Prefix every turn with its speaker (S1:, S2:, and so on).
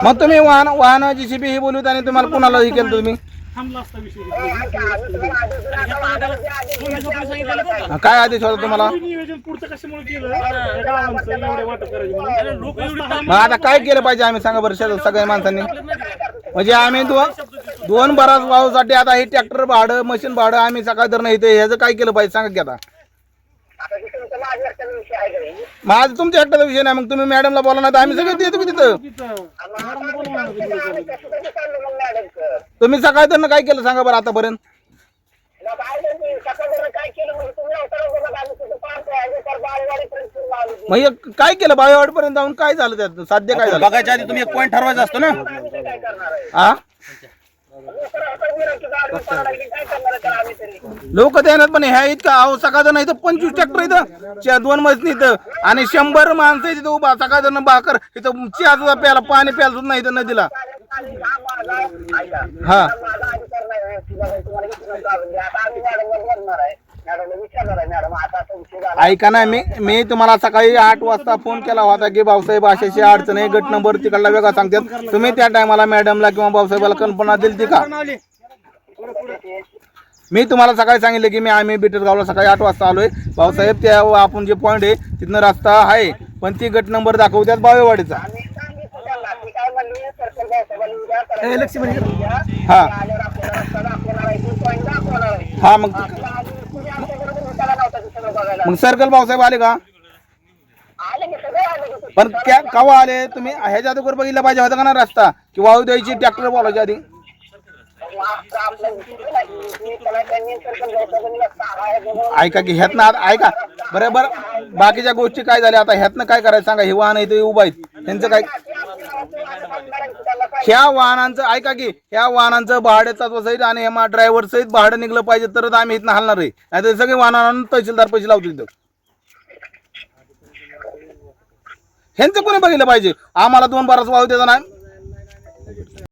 S1: मग तुम्ही वाहन JCB हे बोलवत आणि तुम्हाला कुणाला हे केलं तुम्ही काय आदेश होता तुम्हाला मग आता काय केलं पाहिजे आम्ही सांगा बरं सगळ्या माणसांनी म्हणजे आम्ही दोन बराच वाहूसाठी आता हे ट्रॅक्टर भाडं मशीन भाडं आम्ही सकाळ धरणं इथे ह्याचं काय केलं पाहिजे सांगा की आता माझं तुमच्या एकट्याचा विषय नाही मग तुम्ही मॅडमला बोला ना आम्ही सगळं देतो की तिथं तुम्ही सकाळ धरणं काय केलं सांगा बरं आतापर्यंत मग काय केलं बायोवाडी पर्यंत जाऊन काय झालं त्यात साध्य काय झालं
S2: बघायच्या आधी तुम्ही एक पॉईंट ठरवायचा असतो ना
S1: हा लोक देणार पण ह्या इतका अहो सकाळ नाही तर 25 ट्रॅक्टर इथं 2 मजनी इथं आणि 100 माणसं तिथं उभा सकाळ भाकर इथं चहा प्यायला पाणी प्यायला सुद्धा नाही इथं नदीला हा ऐका ना मी तुम्हाला सकाळी 8 वाजता फोन केला होता की भाऊसाहेब अशाशी अडचण आहे गट नंबर तिकडला वेगळा सांगतात तुम्ही त्या टायमाला मॅडमला किंवा भाऊसाहेबाला कल्पना दिली का मी तुम्हाला सकाळी सांगितलं की आम्ही बिटरगावला सकाळी 8 वाजता आलोय भाऊसाहेब त्या आपण जे पॉईंट आहे तिथनं रस्ता आहे पण ती गट नंबर दाखवतात बावेवाडीचा हा हा मग सर्कल भाऊसाहेब आले का पण त्या केव्हा आले तुम्ही ह्याच्या अगोदर बघितलं पाहिजे होता का ना रस्ता की वाहू द्यायची ट्रॅक्टर बोलायच्या आधी ऐका की ह्यातनं ऐका बरोबर बाकीच्या गोष्टी काय झाल्या आता ह्यातनं काय करायचं सांगा हे वाहन इथे उभा आहेत त्यांचं काय ह्या वाहनांचं ऐका की ह्या वाहनांचं भाडे तत्व सहित आणि ह्या ड्रायव्हर सहित भाडं निघलं पाहिजे तरच आम्ही इथनं हलणार आहे नाही तर सगळे वाहनांना तहसीलदार पैसे लावतो तिथं ह्यांचं कोणी बघितलं पाहिजे आम्हाला 2 बाराच वाहू देता नाही